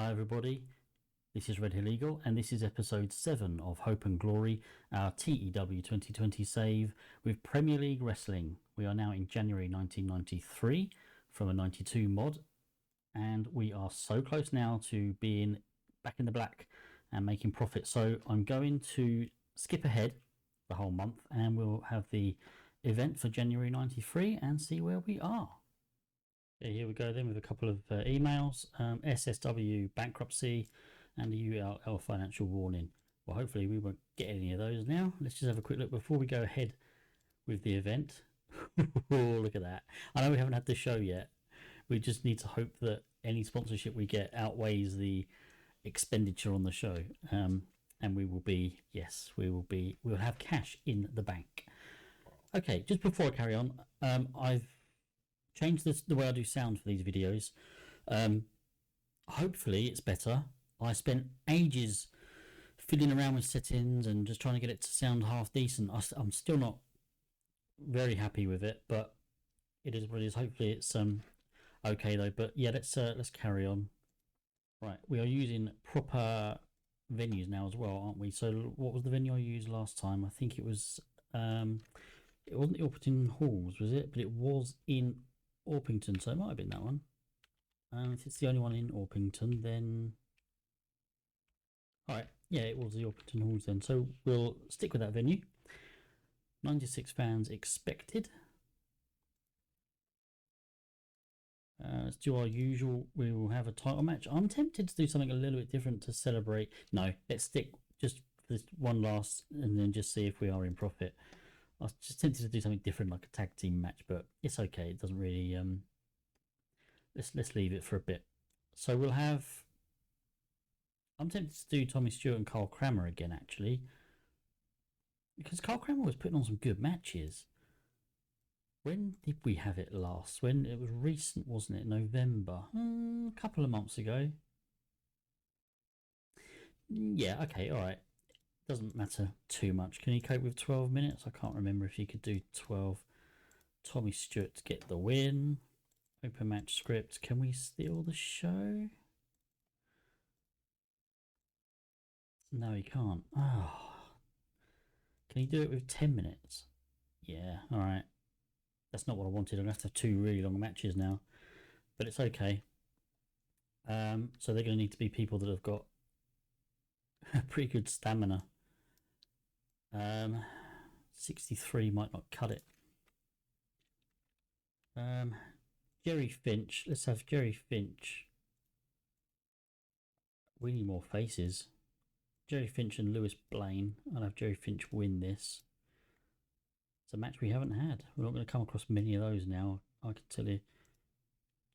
Hi everybody, this is Red Hill Eagle and this is episode 7 of Hope and Glory, our TEW2020 save with Premier League Wrestling. We are now in January 1993 from a 92 mod and we are so close now to being back in the black and making profit. So I'm going to skip ahead the whole month and we'll have the event for January 93 and see where we are. Here we go then with a couple of emails, SSW bankruptcy and the ULL financial warning. Well, hopefully we won't get any of those now. Let's just have a quick look before we go ahead with the event. Oh, look at that. I know we haven't had the show yet. We just need to hope that any sponsorship we get outweighs the expenditure on the show. And we will be, yes, we'll have cash in the bank. Okay, just before I carry on, I've changed the way I do sound for these videos. Hopefully it's better. I spent ages fiddling around with settings and just trying to get it to sound half decent. I'm still not very happy with it, but it is what it is. Hopefully it's okay though. But yeah, let's carry on. Right, we are using proper venues now as well, aren't we? So what was the venue I used last time? I think it was it wasn't Orpington Halls, was it? But it was in Orpington, so it might have been that one. If it's the only one in Orpington, then alright, yeah, it was the Orpington Halls then. So we'll stick with that venue. 96 fans expected. Let's do our usual. We will have a title match. I'm tempted to do something a little bit different to celebrate. No, let's stick just for this one last and then just see if we are in profit. I was just tempted to do something different, like a tag team match, but it's okay. It doesn't really. Let's leave it for a bit. So we'll have. I'm tempted to do Tommy Stewart and Carl Crammer again, actually, because Carl Crammer was putting on some good matches. When did we have it last? When it was recent, wasn't it? November, a couple of months ago. Yeah. Okay. All right. Doesn't matter too much. Can he cope with 12 minutes? I can't remember if he could do 12. Tommy Stewart to get the win. Open match script. Can we steal the show? No, he can't. Oh. Can he do it with 10 minutes? Yeah, alright. That's not what I wanted. I'm going to have to have 2 really long matches now. But it's okay. So they're going to need to be people that have got pretty good stamina. 63 might not cut it. Jerry Finch. Let's have Jerry Finch. We need more faces. Jerry Finch and Lewis Blaine. I'll have Jerry Finch win this. It's a match we haven't had. We're not going to come across many of those now. I can tell you.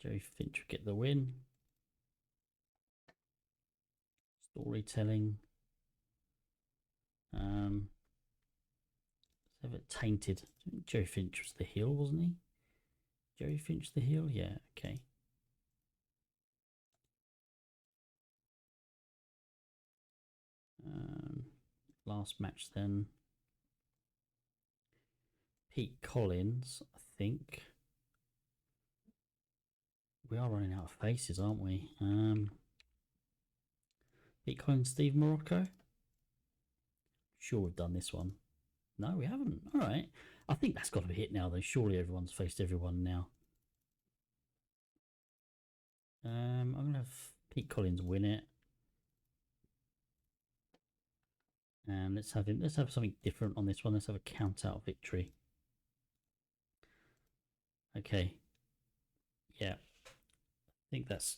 Jerry Finch will get the win. Storytelling. Let's have it tainted. Jerry Finch was the heel, wasn't he? Jerry Finch the heel? Yeah, okay. Last match then. Pete Collins, I think. We are running out of faces, aren't we? Pete Collins, Steve Morocco. Sure we've done this one. No, we haven't. All right. I think that's got to be hit now, though. Surely everyone's faced everyone now. I'm going to have Pete Collins win it. And let's have something different on this one. Let's have a count out victory. Okay. Yeah. I think that's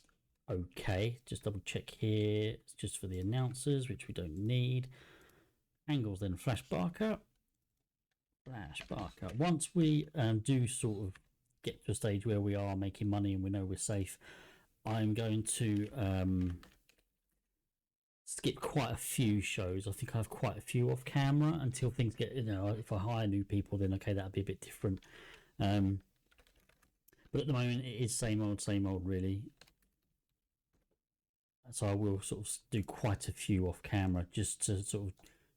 okay. Just double check here. It's just for the announcers, which we don't need. Angles then Flash Barker. Flash Barker. Once we do sort of get to a stage where we are making money and we know we're safe, I'm going to skip quite a few shows. I think I have quite a few off camera until things get, if I hire new people, then okay, that'll be a bit different. But at the moment, it is same old, really. So I will sort of do quite a few off camera just to sort of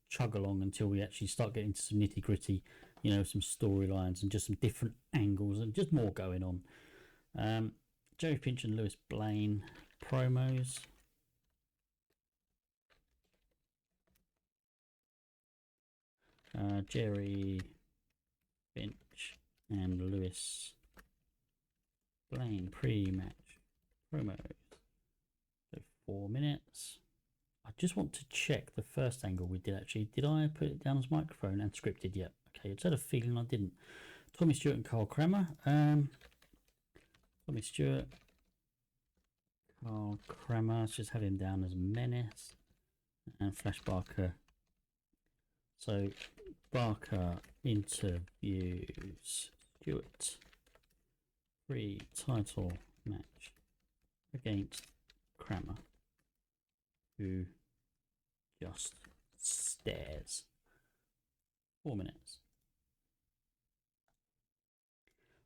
chug along until we actually start getting to some nitty gritty, some storylines and just some different angles and just more going on. Jerry Finch and Lewis Blaine promos. Jerry Finch and Lewis Blaine pre-match promos. So 4 minutes. I just want to check the first angle we did actually. Did I put it down as microphone and scripted yet? Okay, I just had a feeling I didn't. Tommy Stewart and Carl Kramer. Tommy Stewart, Carl Kramer. Let's just have him down as Menace. And Flash Barker. So Barker interviews Stewart. Free title match against Kramer, who just stares. 4 minutes.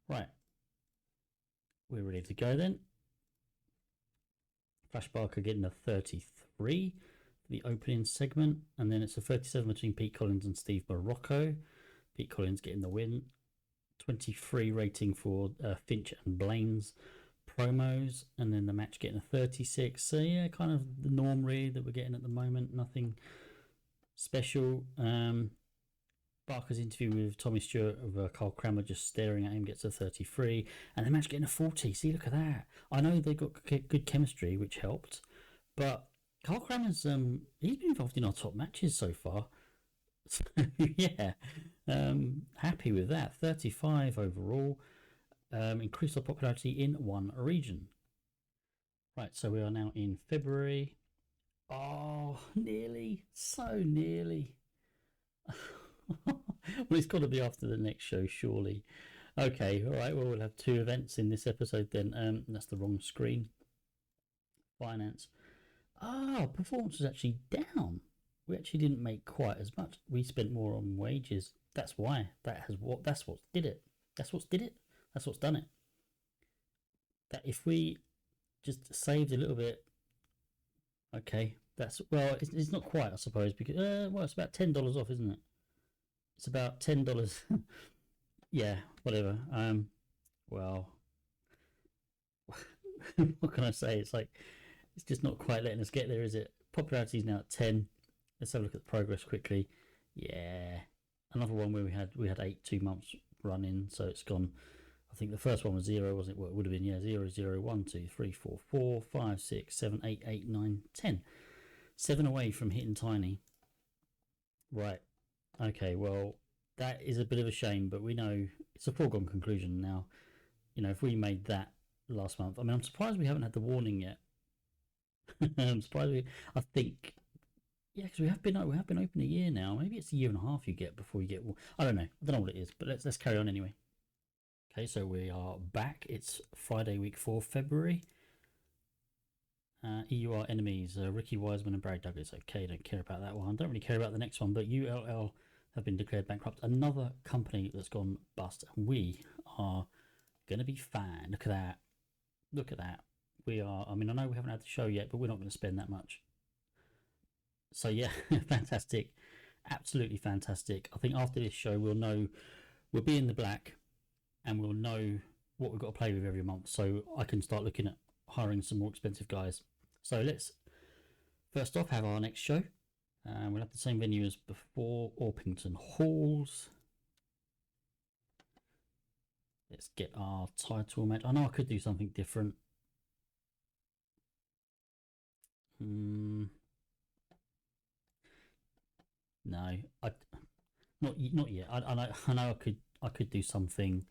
Right. We're ready to go then. Flash Barker getting a 33 for the opening segment, and then it's a 37 between Pete Collins and Steve Morocco. Pete Collins getting the win. 23 rating for Finch and Blaine's promos, and then the match getting a 36. So yeah, kind of the norm really that we're getting at the moment. Nothing special. Barker's interview with Tommy Stewart of Carl Kramer just staring at him gets a 33, and the match getting a 40. See, look at that. I know they got good chemistry, which helped, but Carl Kramer's he's been involved in our top matches so far. So, yeah, happy with that. 35 overall. Increased our popularity in one region. Right, so we are now in February. Oh, nearly. So nearly. Well, it's got to be after the next show, surely. Okay, all right. Well, we'll have 2 events in this episode then. That's the wrong screen. Finance. Performance was actually down. We actually didn't make quite as much. We spent more on wages. That's why. That's what did it. That's what's did it. That's what's done it. That if we just saved a little bit, okay. That's well, it's not quite, I suppose, because well, it's about $10 off, isn't it? It's about $10. Yeah, whatever. Well, what can I say? It's like it's just not quite letting us get there, is it? Popularity is now at 10. Let's have a look at the progress quickly. Yeah, another one where we had 2 months running, so it's gone. I think the first one was 0, wasn't it? Well, it would have been, yeah, 0, 0, 1, 2, 3, 4, 4, 5, 6, 7, 8, 8, 9, 10. 7 away from hitting tiny. Right. Okay, well, that is a bit of a shame, but we know it's a foregone conclusion now. You know, if we made that last month, I mean, I'm surprised we haven't had the warning yet. I'm surprised I think, yeah, because we have been open a year now. Maybe it's a year and a half you get before you get. I don't know what it is, but let's carry on anyway. Okay, so we are back. It's Friday, week 4, February. EUR enemies, Ricky Wiseman and Barry Douglas. Okay, don't care about that one. Don't really care about the next one, but ULL have been declared bankrupt. Another company that's gone bust, and we are going to be fine. Look at that. Look at that. We are, I mean, I know we haven't had the show yet, but we're not going to spend that much. So yeah, fantastic. Absolutely fantastic. I think after this show, we'll know, we'll be in the black, and we'll know what we've got to play with every month. So I can start looking at hiring some more expensive guys. So let's first off have our next show. We'll have the same venue as before, Orpington Halls. Let's get our title match. I know I could do something different. No, not yet. I know I could do something,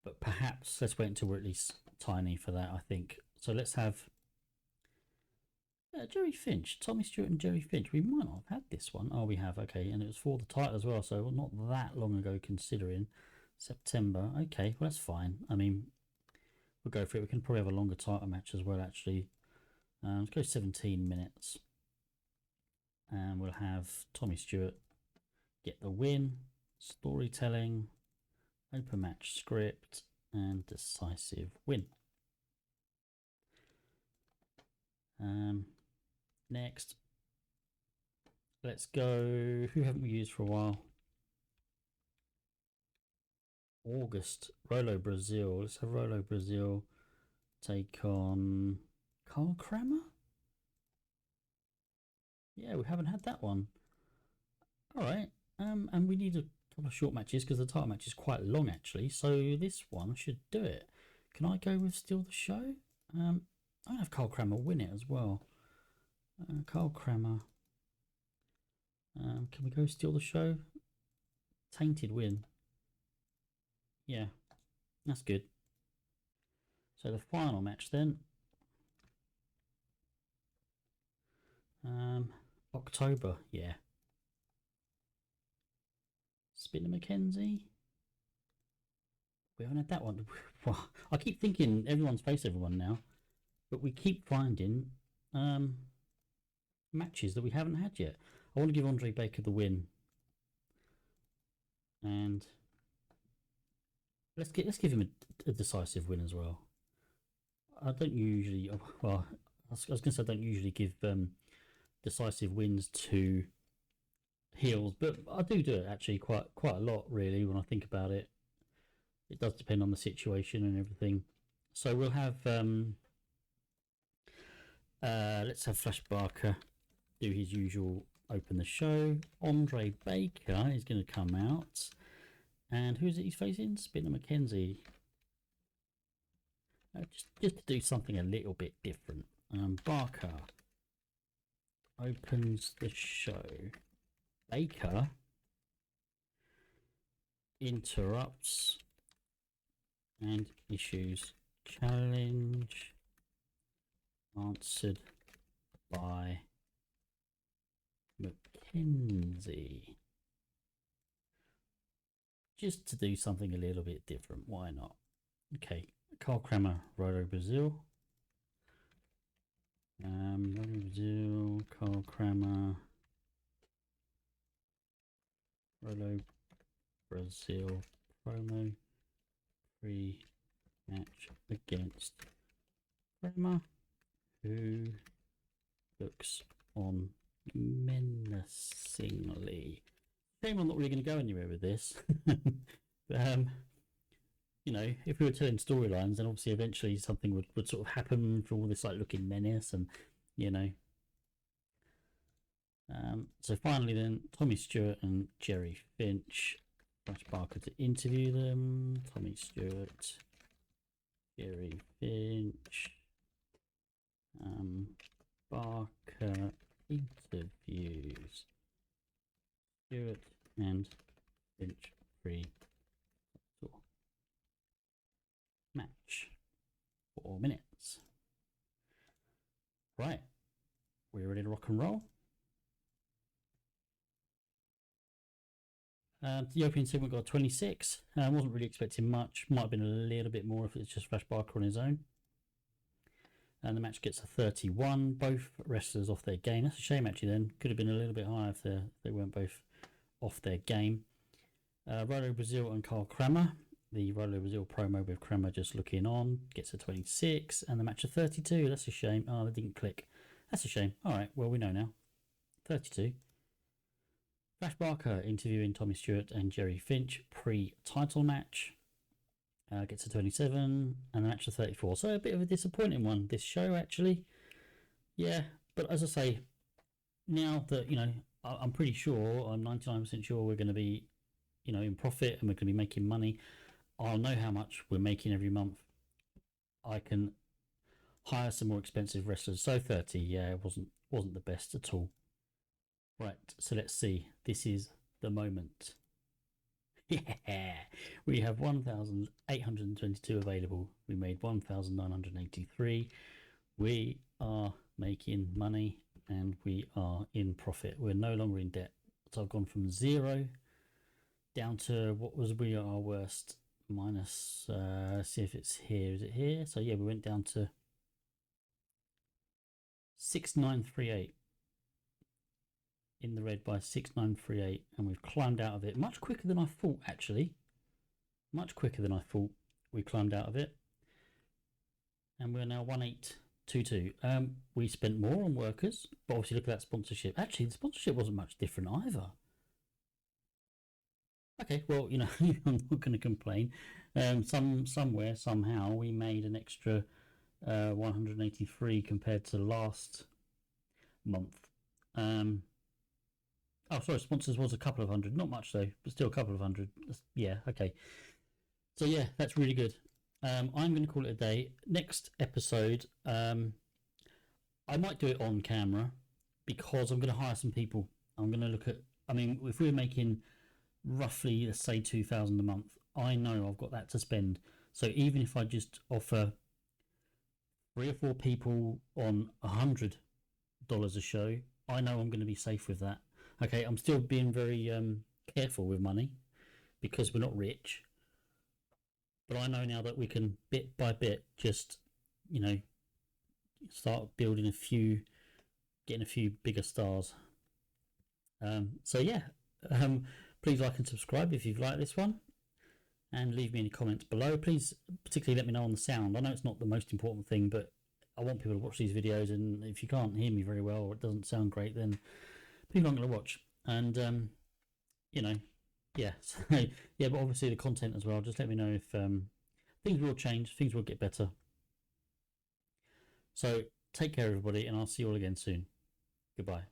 but perhaps let's wait until we're at least tiny for that. I think so. Let's have Jerry Finch, Tommy Stewart and Jerry Finch. We might not have had this one. Oh, we have. Okay, and it was for the title as well, so not that long ago considering. September. Okay, well that's fine. I mean, we'll go for it. We can probably have a longer title match as well, actually. Let's go 17 minutes. And we'll have Tommy Stewart get the win, storytelling, open match script, and decisive win. Next, let's go. Who haven't we used for a while? August, Rolo Brazil. Let's have Rolo Brazil take on Carl Kramer. Yeah, we haven't had that one. All right. And we need a couple of short matches because the title match is quite long actually. So this one should do it. Can I go with Steal the Show? I have Carl Kramer win it as well. Carl Kramer. Can we go Steal the Show? Tainted win. Yeah, that's good. So the final match then. October, yeah. Spinner McKenzie. We haven't had that one. I keep thinking everyone's faced everyone now, but we keep finding matches that we haven't had yet. I want to give Andre Baker the win, and let's give him a decisive win as well. I don't usually. Well, I was going to say I don't usually give decisive wins to heels, but I do it actually quite a lot really when I think about it. It does depend on the situation and everything. So we'll have let's have Flash Barker do his usual open the show. Andre Baker is going to come out, and who is it he's facing? Spinner McKenzie. Just to do something a little bit different. Barker opens the show. Baker interrupts and issues challenge answered by McKenzie. Just to do something a little bit different, why not? Okay, Carl Kramer, Rolo Brazil. Rolo Brazil, Carl Kramer, Rolo Brazil promo pre-match against Kramer, who looks on menacingly. Shame I'm not really going to go anywhere with this. But, you know, if we were telling storylines, then obviously eventually something would sort of happen for all this like looking menace and, you know. So finally then, Tommy Stewart and Jerry Finch. Flash Barker to interview them. Tommy Stewart, Jerry Finch. Barker interviews Stewart and Finch free match. 4 minutes. Right, we're ready to rock and roll. The opening segment got 26. Wasn't really expecting much. Might have been a little bit more if it's just Flash Barker on his own. And the match gets a 31. Both wrestlers off their game. That's a shame actually then. Could have been a little bit higher if they weren't both off their game. Rolo Brazil and Carl Kramer. The Rolo Brazil promo with Kramer just looking on gets a 26. And the match a 32. That's a shame. Oh, they didn't click. That's a shame. Alright, well we know now. 32. Flash Barker interviewing Tommy Stewart and Jerry Finch pre-title match. Gets a 27 and the match a 34. So a bit of a disappointing one this show actually. Yeah, but as I say, now that, you know, I'm pretty sure, I'm 99% sure we're going to be, you know, in profit and we're going to be making money. I'll know how much we're making every month. I can hire some more expensive wrestlers. So 30, yeah, it wasn't the best at all. Right, so let's see. This is the moment. Yeah, we have 1,822 available. We made 1,983. We are making money and we are in profit. We're no longer in debt. So I've gone from 0 down to what was we are our worst minus. See if it's here. Is it here? So yeah, we went down to 6938. In the red by 6938, and we've climbed out of it much quicker than I thought actually. Much quicker than I thought we climbed out of it. And we're now 1822. We spent more on workers, but obviously look at that sponsorship. Actually, the sponsorship wasn't much different either. Okay, well, you know, I'm not going to complain. Somewhere, somehow, we made an extra 183 compared to last month. Oh, sorry, sponsors was a couple of hundred, not much though, but still a couple of hundred. Yeah, okay. So yeah, that's really good. I'm going to call it a day. Next episode, I might do it on camera because I'm going to hire some people. I'm going to look at. I mean, if we're making roughly, let's say, 2,000 a month, I know I've got that to spend. So even if I just offer 3 or 4 people on $100 a show, I know I'm going to be safe with that. Okay, I'm still being very careful with money because we're not rich, but I know now that we can bit by bit just, you know, start building a few, getting a few bigger stars. So yeah, um, please like and subscribe if you've liked this one, and leave me any comments below. Please, particularly let me know on the sound. I know it's not the most important thing, but I want people to watch these videos, and if you can't hear me very well or it doesn't sound great, then people aren't going to watch. And you know, yeah, so, yeah, but obviously the content as well. Just let me know if things will change, things will get better. So take care, everybody, and I'll see you all again soon. Goodbye.